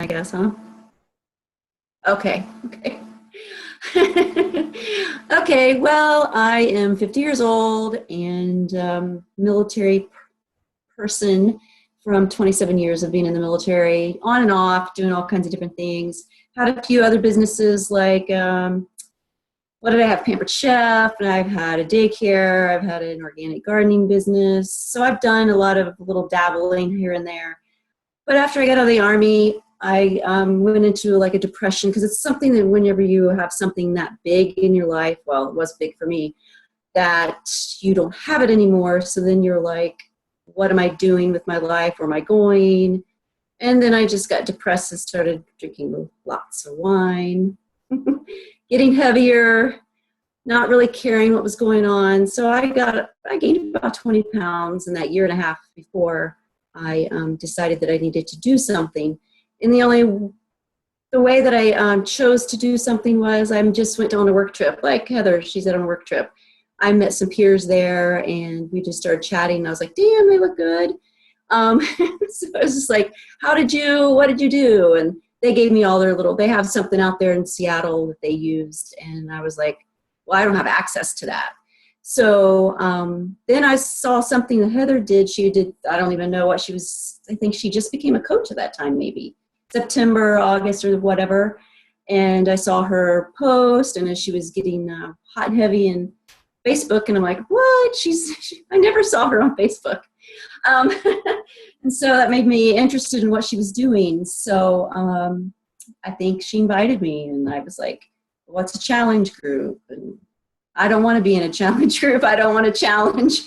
I guess, huh? Okay, okay. Okay, well, I am 50 years old and military person from 27 years of being in the military, on and off, doing all kinds of different things. Had a few other businesses like, what did I have? Pampered Chef, and I've had a daycare, I've had an organic gardening business. So I've done a lot of little dabbling here and there. But after I got out of the Army, I went into like a depression because it's something that whenever you have something that big in your life, well, it was big for me, that you don't have it anymore. So then you're like, what am I doing with my life? Where am I going? And then I just got depressed and started drinking lots of wine, getting heavier, not really caring what was going on. So I gained about 20 pounds in that year and a half before I decided that I needed to do something. And the way that I chose to do something was I just went on a work trip. Like Heather, she's on a work trip. I met some peers there and we just started chatting. And I was like, damn, they look good. So I was just like, what did you do? And they gave me all they have something out there in Seattle that they used. And I was like, well, I don't have access to that. So then I saw something that Heather did. She did, I don't even know what she was, I think she just became a coach at that time, maybe September, August, or whatever. And I saw her post, and as she was getting hot and heavy in Facebook, and I'm like, what? I never saw her on Facebook. Um, and so that made me interested in what she was doing. So I think she invited me, and I was like, what's a challenge group? And I don't want to be in a challenge group. I don't want to challenge.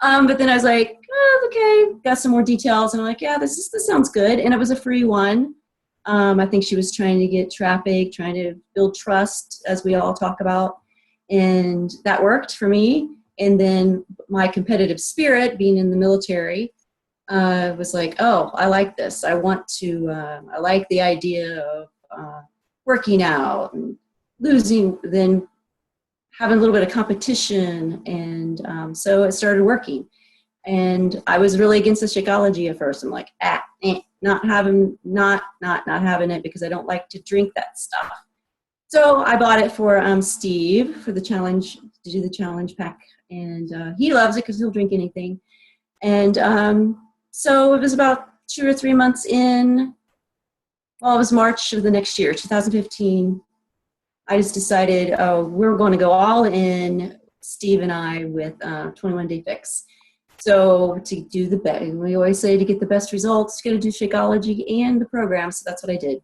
But then I was like, oh, okay, got some more details. And I'm like, yeah, this sounds good. And it was a free one. I think she was trying to get traffic, trying to build trust, as we all talk about. And that worked for me. And then my competitive spirit, being in the military, was like, oh, I like this. I like the idea of working out and losing, then having a little bit of competition. And so it started working. And I was really against the Shakeology at first. I'm like, not having it because I don't like to drink that stuff. So I bought it for Steve for the challenge, to do the challenge pack. And he loves it because he'll drink anything. And so it was about 2 or 3 months in. Well, it was March of the next year, 2015. I just decided, we're going to go all in, Steve and I, with 21 Day Fix. So to do the best, we always say to get the best results, you got to do Shakeology and the program. So that's what I did.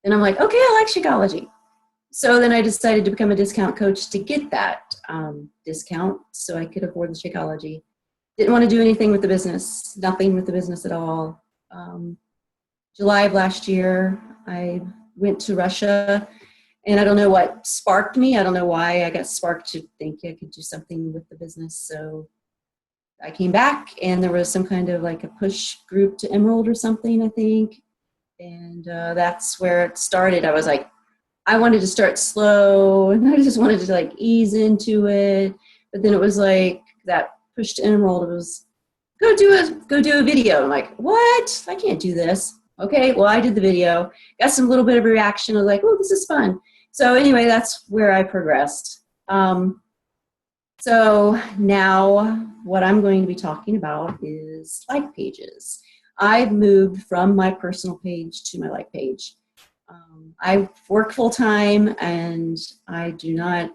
And I'm like, okay, I like Shakeology. So then I decided to become a discount coach to get that discount so I could afford the Shakeology. Didn't want to do anything with the business, nothing with the business at all. July of last year, I went to Russia, and I don't know what sparked me. I don't know why I got sparked to think I could do something with the business. So I came back, and there was some kind of like a push group to Emerald or something, I think. And that's where it started. I was like, I wanted to start slow, and I just wanted to like ease into it. But then it was like that push to Emerald. It was go do a video. I'm like, what? I can't do this. Okay, well, I did the video. Got some little bit of a reaction. I was like, oh, this is fun. So anyway, that's where I progressed. So now what I'm going to be talking about is like pages. I've moved from my personal page to my like page. I work full time, and I do not,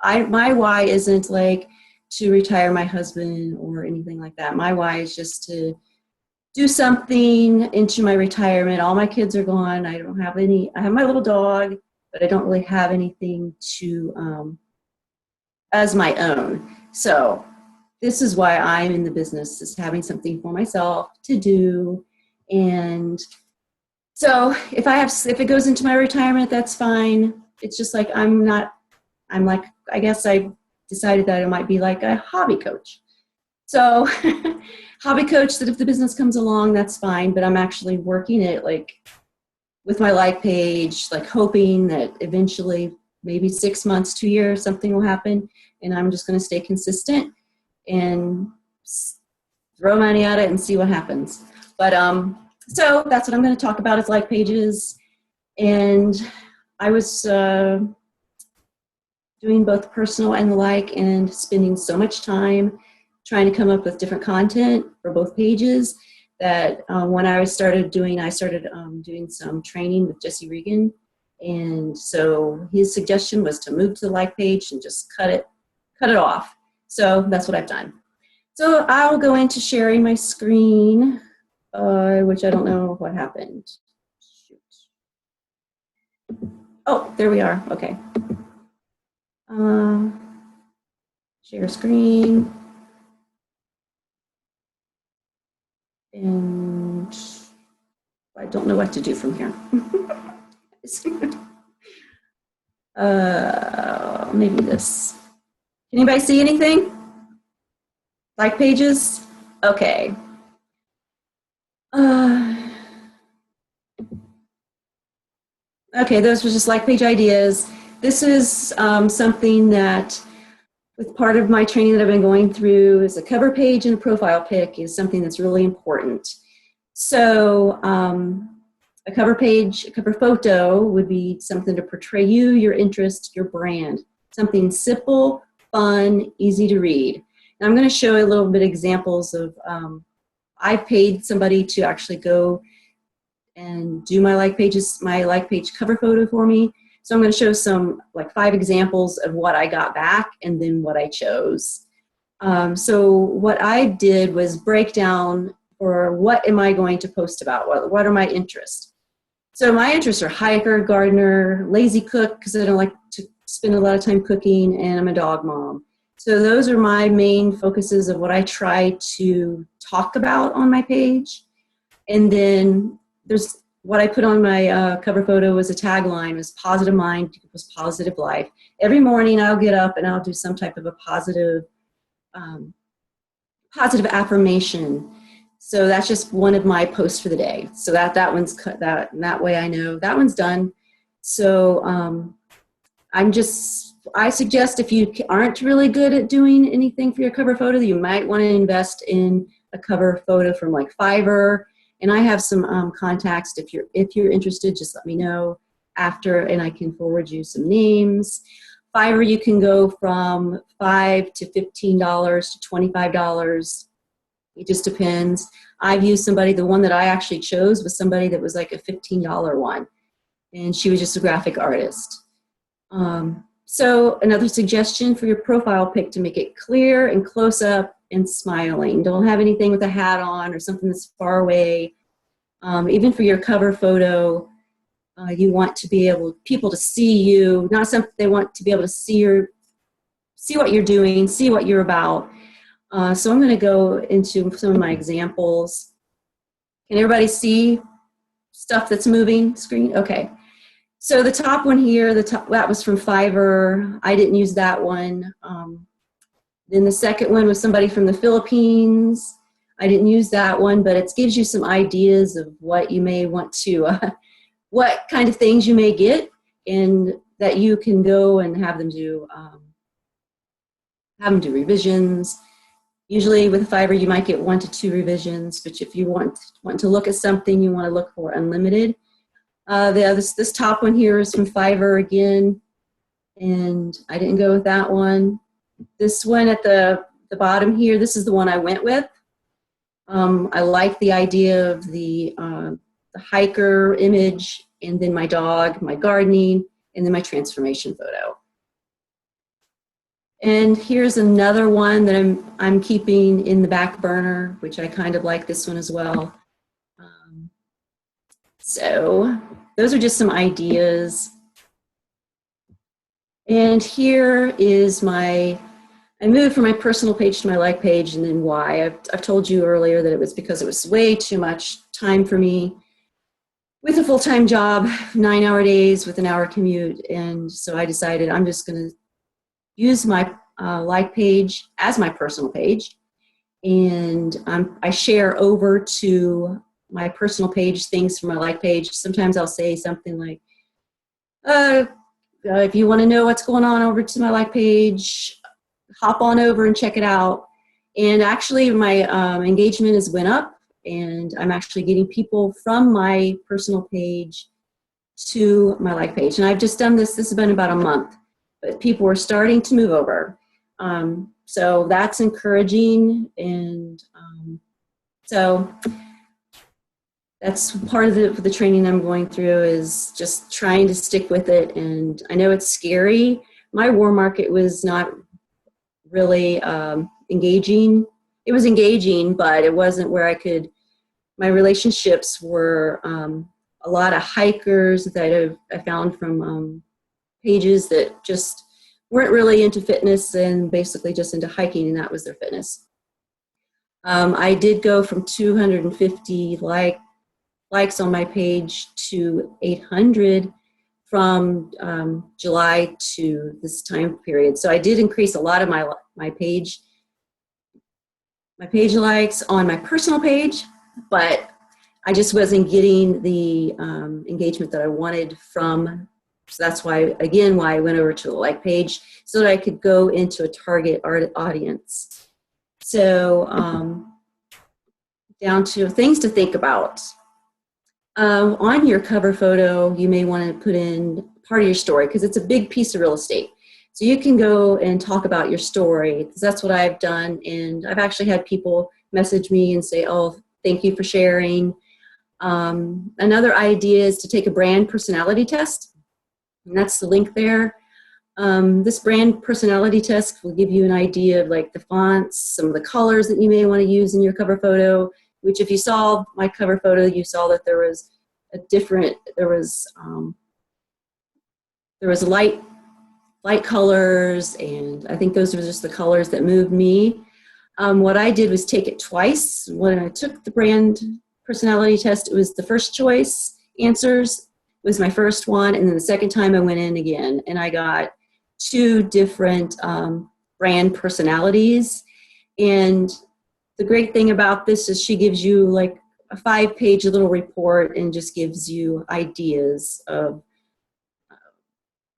my why isn't like to retire my husband or anything like that. My why is just to do something into my retirement. All my kids are gone. I don't have any, I have my little dog, but I don't really have anything to, as my own. So this is why I'm in the business, is having something for myself to do. And so if it goes into my retirement, that's fine. It's just like, I guess I decided that I might be like a hobby coach. So hobby coach, that if the business comes along, that's fine. But I'm actually working it like with my like page, like hoping that eventually, maybe 6 months, 2 years, something will happen. And I'm just going to stay consistent and throw money at it and see what happens. But So that's what I'm going to talk about is like pages. And I was doing both personal and the like and spending so much time trying to come up with different content for both pages that when I started doing some training with Jesse Regan. And so his suggestion was to move to the like page and just cut it off. So that's what I've done. So I'll go into sharing my screen, which I don't know what happened. Shoot. Oh, there we are. Okay. Share screen. And I don't know what to do from here. Maybe this. Can anybody see anything? Like pages? Okay. Okay, those were just like page ideas. This is something that, with part of my training that I've been going through, is a cover page and a profile pic is something that's really important. So a cover page, a cover photo would be something to portray you, your interest, your brand. Something simple, fun, easy to read. And I'm going to show a little bit of examples of, I paid somebody to actually go and do my like page cover photo for me. So I'm going to show some, like 5 examples of what I got back and then what I chose. So what I did was break down for what am I going to post about? What are my interests? So my interests are hiker, gardener, lazy cook, because I don't like to spend a lot of time cooking, and I'm a dog mom. So those are my main focuses of what I try to talk about on my page. And then there's what I put on my cover photo was a tagline, was positive mind equals positive life. Every morning I'll get up and I'll do some type of a positive affirmation. So that's just one of my posts for the day. So that one's cut, that way I know that one's done. So I suggest if you aren't really good at doing anything for your cover photo, you might want to invest in a cover photo from like Fiverr. And I have some contacts. If you're interested, just let me know after, and I can forward you some names. Fiverr, you can go from $5 to $15 to $25. It just depends. I've used somebody. The one that I actually chose was somebody that was like a $15 one, and she was just a graphic artist. So another suggestion for your profile pic, to make it clear and close up and smiling. Don't have anything with a hat on or something that's far away. Even for your cover photo, you want to be able people to see you, not something they want to be able to see what you're doing, see what you're about. So I'm going to go into some of my examples. Can everybody see stuff that's moving screen? Okay. So the top one here, that was from Fiverr. I didn't use that one. Then the second one was somebody from the Philippines. I didn't use that one, but it gives you some ideas of what you may want to, what kind of things you may get, and that you can go and have them do revisions. Usually with Fiverr, you might get 1 to 2 revisions, but if you want to look at something, you want to look for unlimited. This top one here is from Fiverr again, and I didn't go with that one. This one at the bottom here, this is the one I went with. I like the idea of the hiker image, and then my dog, my gardening, and then my transformation photo. And here's another one that I'm keeping in the back burner, which I kind of like this one as well. So those are just some ideas. And here is I moved from my personal page to my like page, and then why. I've told you earlier that it was because it was way too much time for me with a full-time job, 9-hour days with an hour commute. And so I decided I'm just going to use my like page as my personal page. And I share over to my personal page things from my like page. Sometimes I'll say something like, if you want to know what's going on over to my like page, hop on over and check it out. And actually my engagement has went up and I'm actually getting people from my personal page to my like page. And I've just done this has been about a month, but people are starting to move over. So that's encouraging, and so that's part of the training I'm going through, is just trying to stick with it. And I know it's scary. My war market was not really engaging. It was engaging, but it wasn't where my relationships were a lot of hikers that I found from pages that just weren't really into fitness and basically just into hiking, and that was their fitness. I did go from 250 likes on my page to 800 from July to this time period. So I did increase a lot of my page likes on my personal page, but I just wasn't getting the engagement that I wanted from. So that's why I went over to the like page, so that I could go into a target audience. So down to things to think about. On your cover photo, you may want to put in part of your story, because it's a big piece of real estate. So you can go and talk about your story, because that's what I've done. And I've actually had people message me and say, oh, thank you for sharing. Another idea is to take a brand personality test. And that's the link there. This brand personality test will give you an idea of like the fonts, some of the colors that you may want to use in your cover photo, which if you saw my cover photo, you saw that there was light colors, and I think those were just the colors that moved me. What I did was take it twice. When I took the brand personality test, it was the first choice answers was my first one, and then the second time I went in again, and I got 2 different brand personalities. And the great thing about this is she gives you like a 5-page little report and just gives you ideas of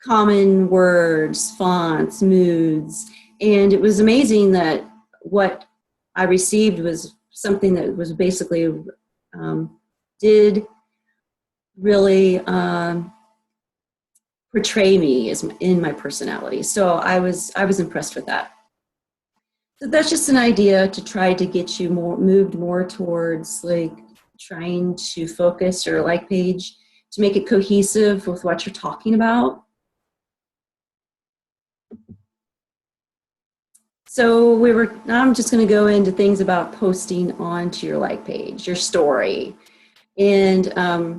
common words, fonts, moods. And it was amazing that what I received was something that was basically did really portray me as in my personality. So I was impressed with that. So that's just an idea to try to get you moved more towards like trying to focus your like page to make it cohesive with what you're talking about. So now I'm just going to go into things about posting onto your like page, your story. And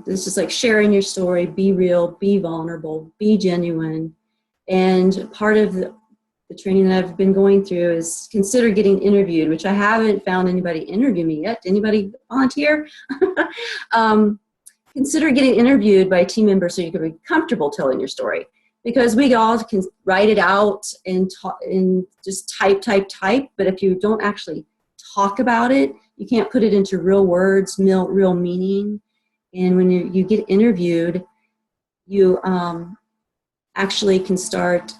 this is like sharing your story, be real, be vulnerable, be genuine. And part of the training that I've been going through is consider getting interviewed, which I haven't found anybody interview me yet. Anybody volunteer? Consider getting interviewed by a team member so you can be comfortable telling your story. Because we all can write it out and just type. But if you don't actually talk about it, you can't put it into real words, real meaning. And when you get interviewed, you actually can start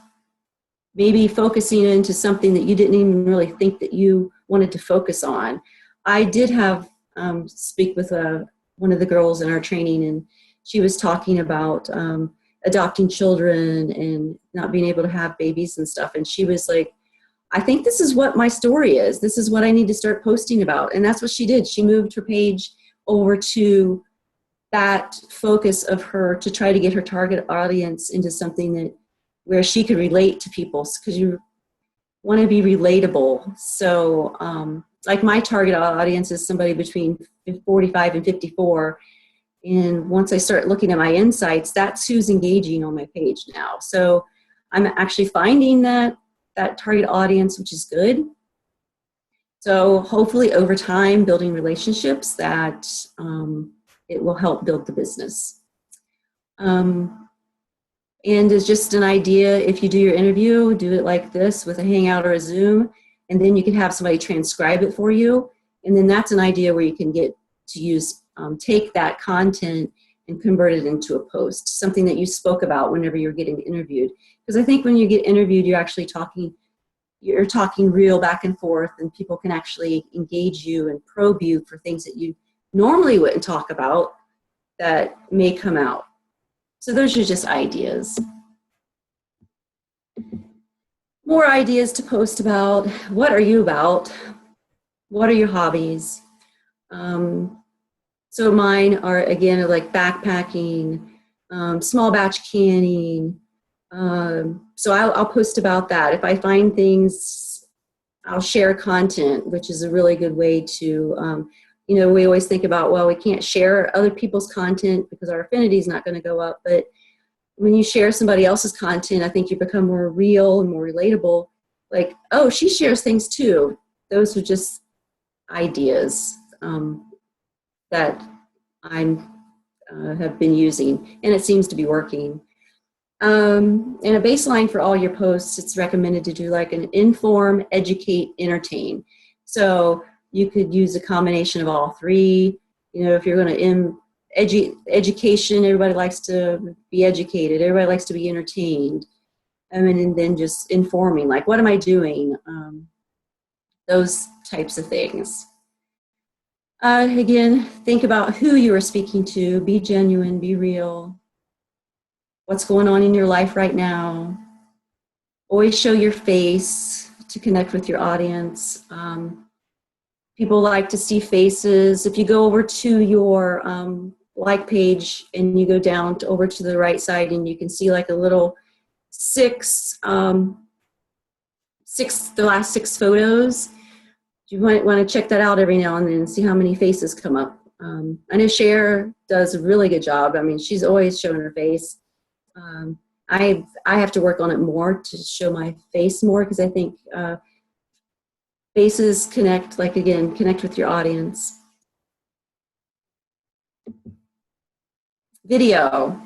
maybe focusing into something that you didn't even really think that you wanted to focus on. I did have speak with one of the girls in our training, and she was talking about adopting children and not being able to have babies and stuff. And she was like, I think this is what my story is. This is what I need to start posting about. And that's what she did. She moved her page over to that focus of her to try to get her target audience into something where she could relate to people, because you want to be relatable. So like my target audience is somebody between 45 and 54. And once I start looking at my insights, that's who's engaging on my page now. So I'm actually finding that target audience, which is good. So hopefully over time, building relationships that it will help build the business. And it's just an idea, if you do your interview, do it like this with a Hangout or a Zoom, and then you can have somebody transcribe it for you. And then that's an idea where you can get to use take that content and convert it into a post, something that you spoke about whenever you're getting interviewed. Because I think when you get interviewed, you're actually talking, you're talking real back and forth, and people can actually engage you and probe you for things that you normally wouldn't talk about that may come out. So those are just ideas. More ideas to post about. What are you about? What are your hobbies? So mine are, again, like backpacking, small batch canning. So I'll post about that. If I find things, I'll share content, which is a really good way to, you know, we always think about, well, we can't share other people's content because our affinity is not going to go up. But when you share somebody else's content, I think you become more real and more relatable. Like, oh, she shares things too. Those are just ideas that I'm have been using, and it seems to be working. And a baseline for all your posts, it's recommended to do like an inform, educate, entertain. So you could use a combination of all three. You know, if you're going to education, everybody likes to be educated. Everybody likes to be entertained. I mean, and then just informing, like, what am I doing? Those types of things. Again, think about who you are speaking to. Be genuine, be real. What's going on in your life right now. Always show your face to connect with your audience. People like to see faces. If you go over to your like page and you go down over to the right side, and you can see like a little the last 6 photos. You might want to check that out every now and then and see how many faces come up. I know Cher does a really good job. I mean, she's always showing her face. I have to work on it more to show my face more, because I think faces connect, like, again, connect with your audience. Video.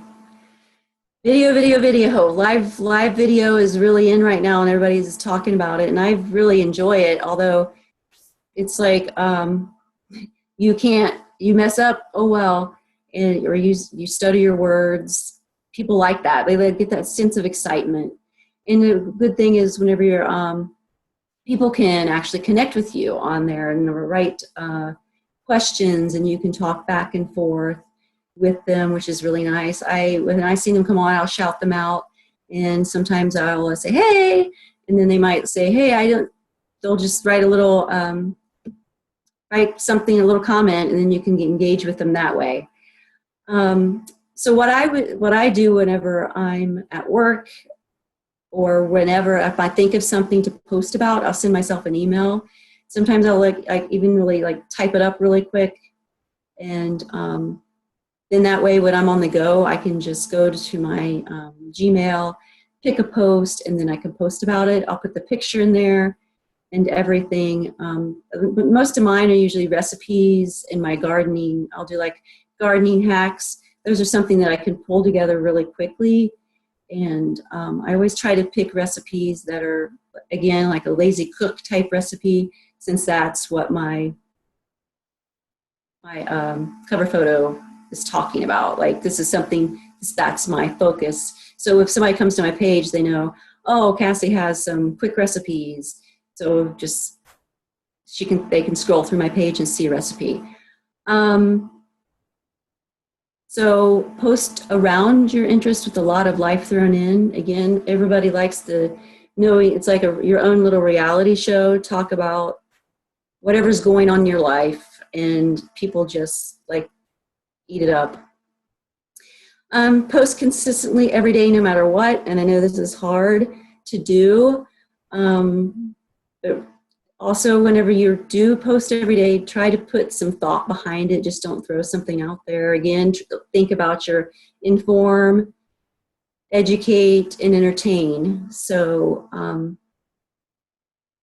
Live video is really in right now, and everybody's talking about it, and I really enjoy it, although it's like you mess up, oh well, or you stutter your words. People like that. They get that sense of excitement. And the good thing is, whenever you're people can actually connect with you on there and write questions, and you can talk back and forth with them, which is really nice. When I see them come on, I'll shout them out, and sometimes I'll say, hey, and then they might say, hey, they'll just write a little, write something, a little comment, and then you can engage with them that way. So what I do whenever I'm at work, or whenever, if I think of something to post about, I'll send myself an email. Sometimes I'll even really type it up really quick, and then that way, when I'm on the go, I can just go to my Gmail, pick a post, and then I can post about it. I'll put the picture in there and everything. But most of mine are usually recipes in my gardening. I'll do like gardening hacks. Those are something that I can pull together really quickly. And I always try to pick recipes that are, again, like a lazy cook type recipe, since that's what my cover photo is talking about. Like, this is something, that's my focus. So if somebody comes to my page, they know, oh, Cassie has some quick recipes. So just, they can scroll through my page and see a recipe. So post around your interest with a lot of life thrown in. Again, everybody likes the knowing, it's like your own little reality show. Talk about whatever's going on in your life, and people just eat it up. Post consistently every day, no matter what. And I know this is hard to do. But also, whenever you do post every day, try to put some thought behind it. Just don't throw something out there. Again, think about your inform, educate, and entertain. So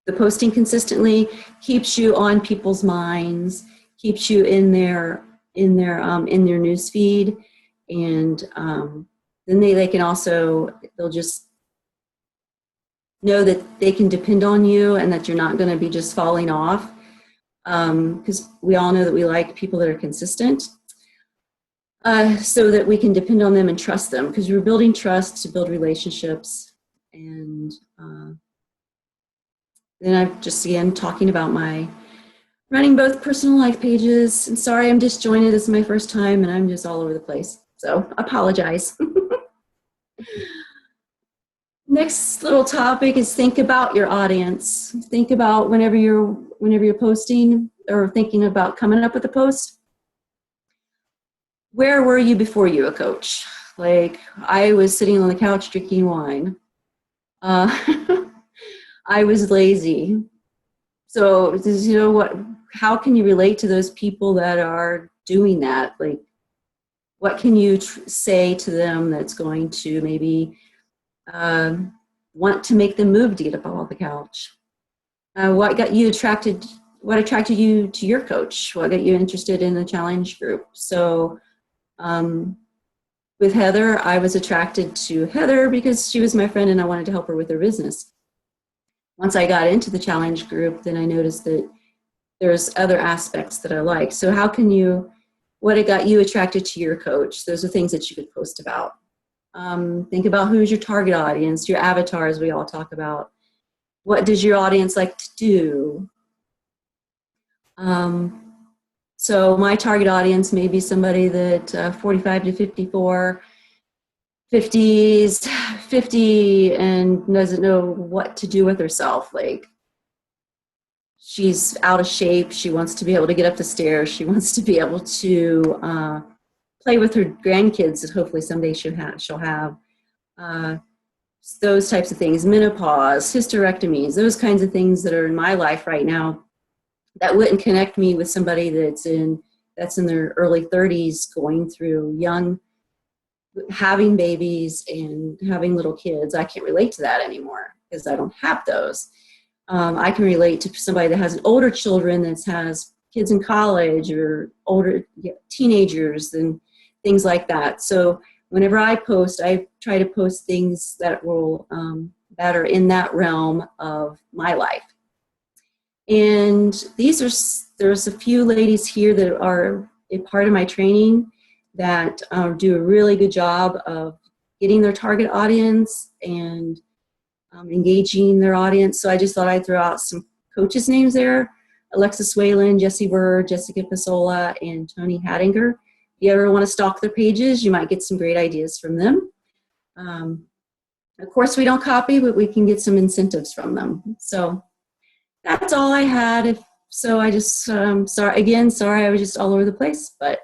the posting consistently keeps you on people's minds, keeps you in their news feed, and then they can also, they'll just know that they can depend on you, and that you're not going to be just falling off, because we all know that we like people that are consistent, so that we can depend on them and trust them, because you're building trust to build relationships. And then I'm just, again, talking about my running both personal life pages. And sorry, I'm disjointed. This is my first time and I'm just all over the place. So apologize. Next little topic is think about your audience. Think about whenever you're posting or thinking about coming up with a post, where were you before you were a coach? Like, I was sitting on the couch drinking wine. I was lazy. So, you know what? How can you relate to those people that are doing that? Like, what can you say to them that's going to maybe want to make them move to get up off the couch? What attracted you to your coach? What got you interested in the challenge group? So with Heather, I was attracted to Heather because she was my friend and I wanted to help her with her business. Once I got into the challenge group, then I noticed that there's other aspects that I like. So what it got you attracted to your coach? Those are things that you could post about. Think about who's your target audience, your avatar, as we all talk about. What does your audience like to do? So my target audience may be somebody that 45 to 54, 50s, 50 and doesn't know what to do with herself. Like, she's out of shape. She wants to be able to get up the stairs. She wants to be able to play with her grandkids that hopefully someday she'll have. Those types of things, menopause, hysterectomies, those kinds of things that are in my life right now that wouldn't connect me with somebody that's in their early 30s, going through having babies and having little kids. I can't relate to that anymore because I don't have those. I can relate to somebody that has older children, that has kids in college or older teenagers and things like that. So whenever I post, I try to post things that are in that realm of my life. And there's a few ladies here that are a part of my training that do a really good job of getting their target audience and engaging their audience. So I just thought I'd throw out some coaches' names there: Alexis Whalen, Jessie Bird, Jessica Pasola, and Tony Hattinger. If you ever want to stalk their pages, you might get some great ideas from them. Of course, we don't copy, but we can get some incentives from them. So that's all I had. So I just, sorry I was just all over the place, but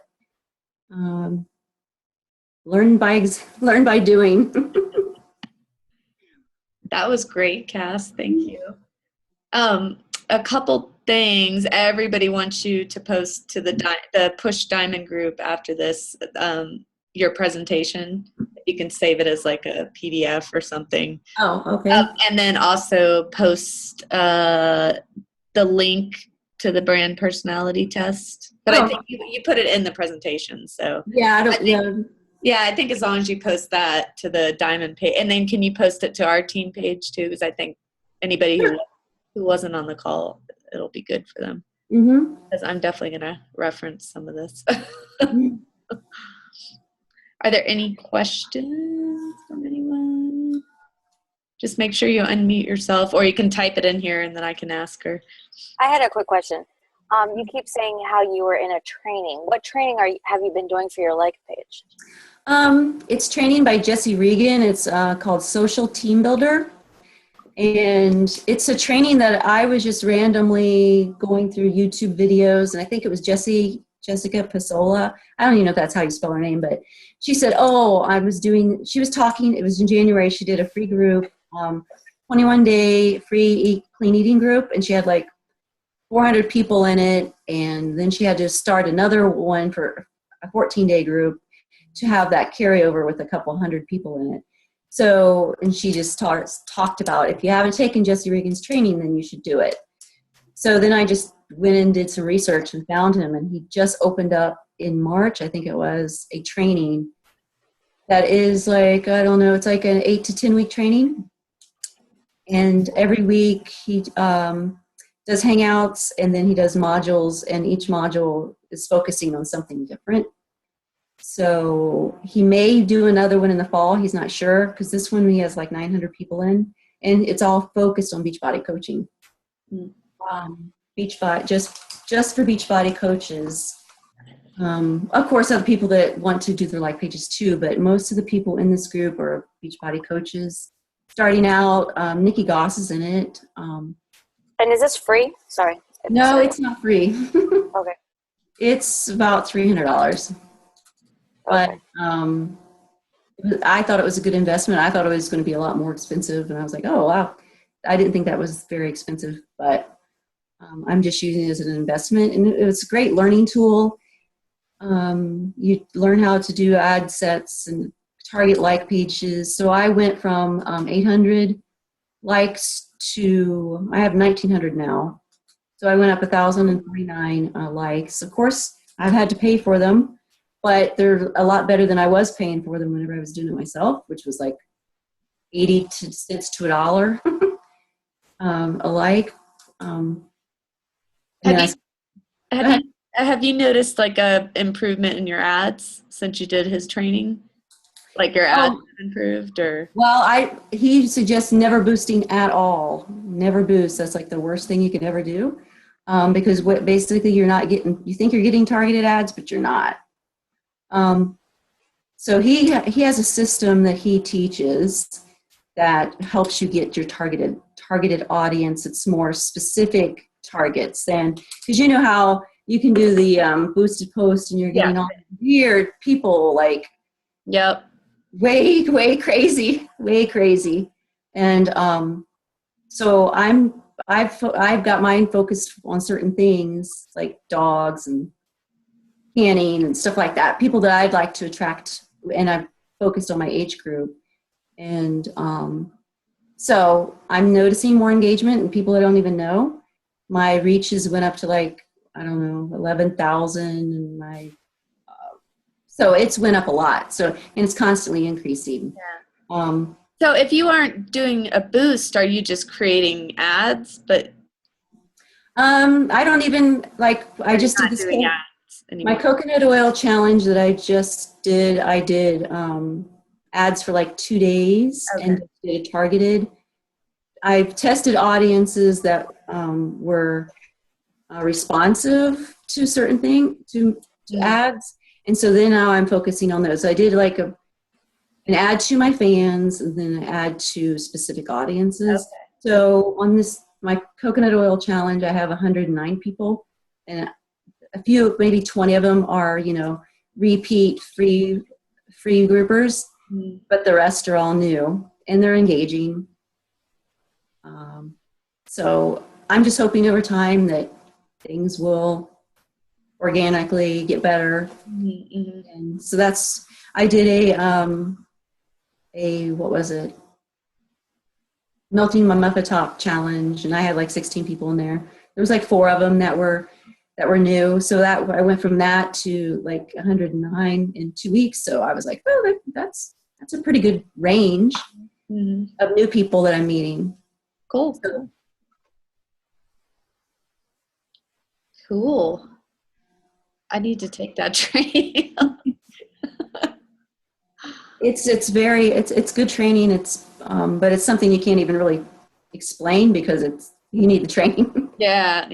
learn by doing. That was great, Cass. Thank you. A couple things. Everybody wants you to post to the Push Diamond group after this, your presentation. You can save it as like a PDF or something. Oh, okay. And then also post the link to the brand personality test. But I think you put it in the presentation. So yeah, I think as long as you post that to the Diamond page, and then can you post it to our team page too? Because I think anybody who wasn't on the call, it'll be good for them. Because I'm definitely going to reference some of this. Are there any questions from anyone? Just make sure you unmute yourself, or you can type it in here and then I can ask her. I had a quick question. You keep saying how you were in a training. What training have you been doing for your like page? It's training by Jessie Regan. It's called Social Team Builder. And it's a training that I was just randomly going through YouTube videos. And I think it was Jessica Pasola. I don't even know if that's how you spell her name, but she said, she was talking, it was in January. She did a free group, 21-day free clean eating group. And she had like 400 people in it. And then she had to start another one for a 14-day group to have that carryover with a couple hundred people in it. So, and she just talked about, if you haven't taken Jessie Regan's training, then you should do it. So then I just went and did some research and found him, and he just opened up in March, I think it was, a training that is like, I don't know, it's like an 8 to 10 week training. And every week he does hangouts, and then he does modules, and each module is focusing on something different. So he may do another one in the fall. He's not sure, because this one he has like 900 people in, and it's all focused on Beachbody coaching. Mm. Beachbody, just for Beachbody coaches. Of course, other people that want to do their like pages too, but most of the people in this group are Beachbody coaches. Starting out, Nikki Goss is in it. And is this free? Sorry. No, it's not free. Okay. It's about $300. But Okay. I thought it was a good investment. I thought it was going to be a lot more expensive, and I was like, oh wow, I didn't think that was very expensive. But I'm just using it as an investment, and it was a great learning tool. You learn how to do ad sets and target like pages. So I went from 800 likes to I have 1,900 now. So I went up 1,049 likes. Of course, I've had to pay for them, but they're a lot better than I was paying for them whenever I was doing it myself, which was like 80 cents to $1 a like. Have Yeah. you have you noticed like a improvement in your ads since you did his training? Like your ads have improved, or? Well, he suggests never boosting at all. Never boost. That's like the worst thing you could ever do, because basically you're not getting. You think you're getting targeted ads, but you're not. So he has a system that he teaches that helps you get your targeted audience. It's more specific targets than, because you know how you can do the boosted post and you're getting all weird people like Yep. way crazy, and so I've got mine focused on certain things like dogs and canning and stuff like that, people that I'd like to attract, and I've focused on my age group. And so I'm noticing more engagement and people I don't even know. My reaches went up to like, I don't know, 11,000, and my so it's went up a lot. So, and it's constantly increasing. Yeah. So if you aren't doing a boost, are you just creating ads? But I don't even like. I just did this. Doing ads anymore. My coconut oil challenge that I just did. I did ads for like 2 days and did it targeted. I've tested audiences that were responsive to certain things, to ads. And so then now I'm focusing on those. I did like an ad to my fans and then an ad to specific audiences. Okay. So on my coconut oil challenge, I have 109 people, and a few, maybe 20 of them are, repeat free groupers, but the rest are all new and they're engaging. So I'm just hoping over time that things will organically get better. Mm-hmm. And so I did what was it? Melting my muffin top challenge, and I had like 16 people in there. There was like 4 of them that were new. So that I went from that to like 109 in 2 weeks. So I was like, oh, that's a pretty good range of new people that I'm meeting. Cool. Cool. I need to take that training. It's good training. It's but it's something you can't even really explain because you need the training. Yeah.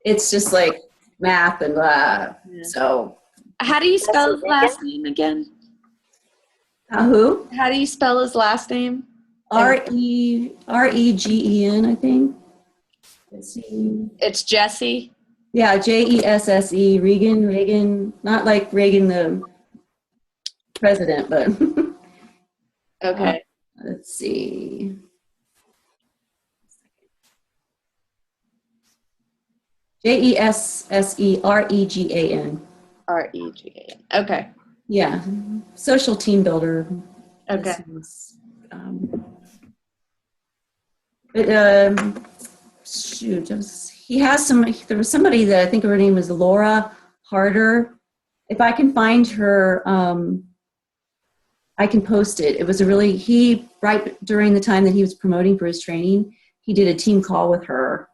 It's just like math and blah. Yeah. So how do you spell his last name again? Who? How do you spell his last name? Regen, I think. Let's see. It's Jesse. Yeah, Jesse. Reagan. Not like Reagan the president, but okay. Let's see. Jessregan. Regan. Okay. Yeah, social team builder. Okay. There was somebody that I think her name was Laura Harder. If I can find her, I can post it. It was right during the time that he was promoting for his training, he did a team call with her,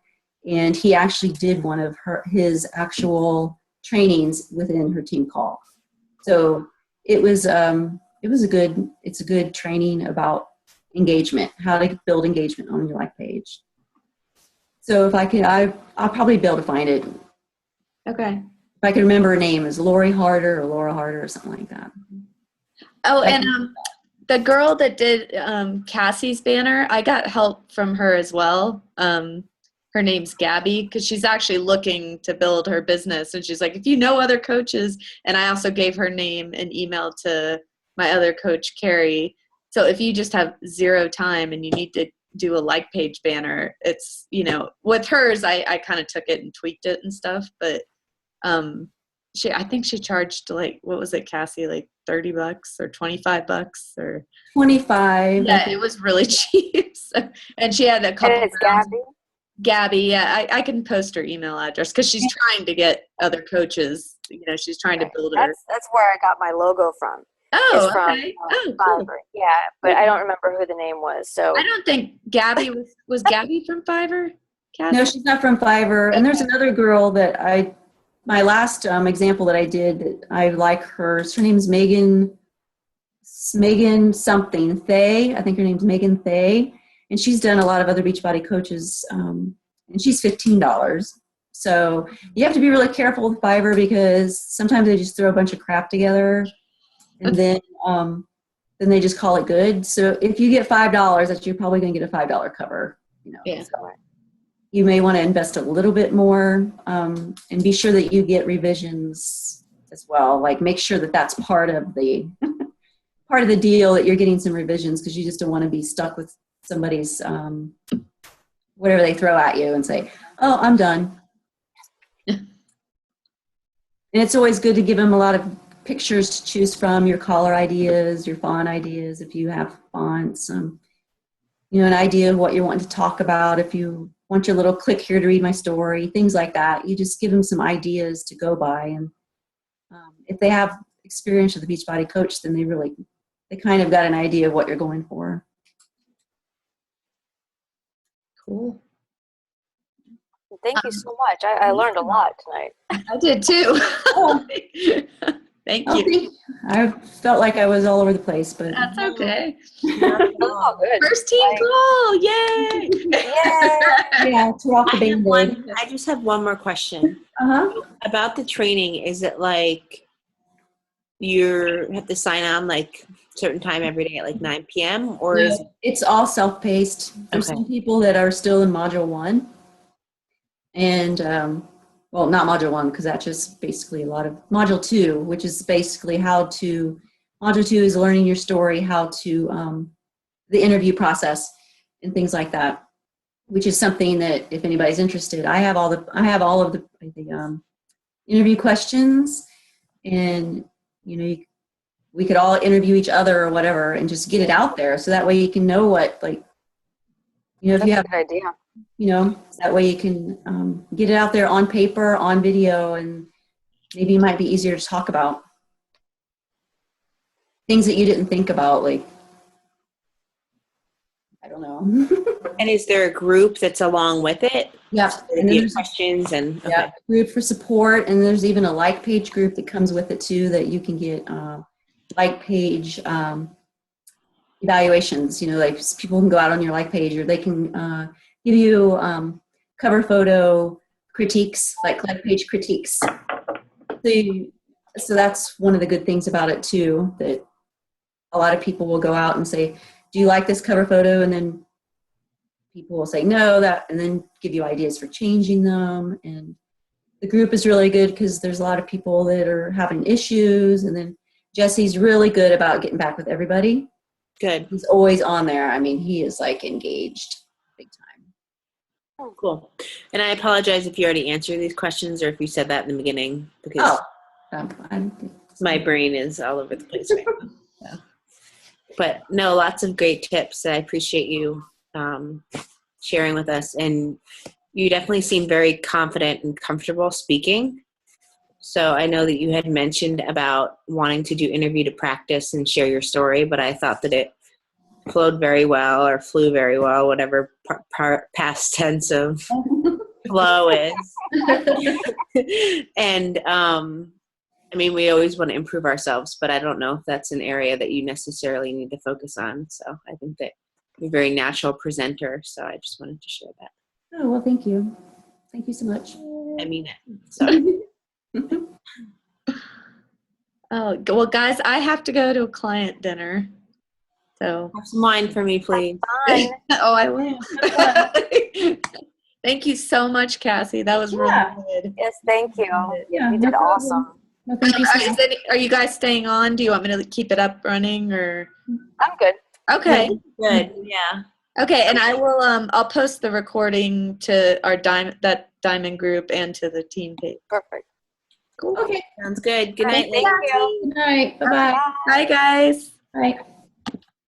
and he actually did one of his actual trainings within her team call. So it's a good training about engagement, how to build engagement on your like page. So if I could, I'll probably be able to find it. Okay. If I can remember her name, is Lori Harder or Laura Harder or something like that. Oh, and the girl that did Cassie's banner, I got help from her as well. Her name's Gabby, because she's actually looking to build her business. And she's like, if you know other coaches, and I also gave her name and email to my other coach, Carrie. So if you just have zero time and you need to do a like page banner, it's, you know, with hers, I kind of took it and tweaked it and stuff. But I think she charged like, what was it, Cassie, like $30 or $25 or 25. yeah, it was really cheap. So, and she had a couple. And it's Gabby. Gabby, yeah, I can post her email address because she's trying to get other coaches. You know, she's trying to build her. That's where I got my logo from. Oh, It's from okay. Oh, cool. Fiverr. Yeah, but I don't remember who the name was. So I don't think Gabby was Gabby from Fiverr. Cassie? No, she's not from Fiverr. And there's another girl that my last example that I did, that I like her. Her name's Megan something Thay. I think her name's Megan Thay. And she's done a lot of other Beachbody coaches. And she's $15. So you have to be really careful with Fiverr because sometimes they just throw a bunch of crap together. And then they just call it good. So if you get $5, that you're probably going to get a $5 cover. You know, Yeah. so you may want to invest a little bit more, and be sure that you get revisions as well. Like make sure that that's part of the deal, that you're getting some revisions, because you just don't want to be stuck with somebody's whatever they throw at you and say, "Oh, I'm done." And it's always good to give them a lot of pictures to choose from, your color ideas, your font ideas, if you have fonts, you know, an idea of what you're wanting to talk about. If you want your little click here to read my story, things like that. You just give them some ideas to go by. And if they have experience with the Beachbody coach, then they kind of got an idea of what you're going for. Cool. thank you so much. I learned a lot tonight. I did too. Thank you. I felt like I was all over the place, but That's okay. Oh, good. First team goal! Yay! yeah, to rock the Band-Aid. I just have one more question. About the training. Is it like you have to sign on like certain time every day at like 9 p.m. or is it's all self-paced. There's some people that are still in module 1, and well, not module 1, because that's just basically a lot of module 2, which is basically module 2 is learning your story, how to the interview process and things like that, which is something that if anybody's interested, I have all of the interview questions, and you know, we could all interview each other or whatever and just get it out there, so that way you can know what, like, you know, if That's you have a good idea. You know, that way you can get it out there on paper, on video, and maybe it might be easier to talk about things that you didn't think about, like, I don't know. and is there a group that's along with it? Yeah. And there's questions and okay. Yeah, group for support, and there's even a like page group that comes with it too, that you can get like page evaluations. You know, like people can go out on your like page, or they can give you cover photo critiques, like page critiques. So that's one of the good things about it too, that a lot of people will go out and say, do you like this cover photo? And then people will say no, and then give you ideas for changing them. And the group is really good because there's a lot of people that are having issues. And then Jesse's really good about getting back with everybody. Good. He's always on there. I mean, he is like engaged big time. Oh, cool. And I apologize if you already answered these questions or if you said that in the beginning, because my brain is all over the place right now. So. But no, lots of great tips. I appreciate you sharing with us. And you definitely seem very confident and comfortable speaking. So I know that you had mentioned about wanting to do interview to practice and share your story, but I thought that it flowed very well, or flew very well, whatever past tense of flow is. And I mean, we always want to improve ourselves, but I don't know if that's an area that you necessarily need to focus on. So I think that you're a very natural presenter. So I just wanted to share that. Oh, well, thank you. Thank you so much. I mean it. Sorry. Oh, well, guys, I have to go to a client dinner. So. Have some wine for me, please. Fun. Oh, I will. Thank you so much, Cassie. That was really good. Yes, thank you. Yeah, You no did awesome. problem. No, thank you so much. Are you guys staying on? Do you want me to keep it up running or? I'm good. Okay. Good. Yeah. Okay, and I will. I'll post the recording to our diamond group and to the team page. Perfect. Cool. Okay. Sounds good. Good All night, right, thank you. Good night. Bye-bye. Bye, guys. Bye.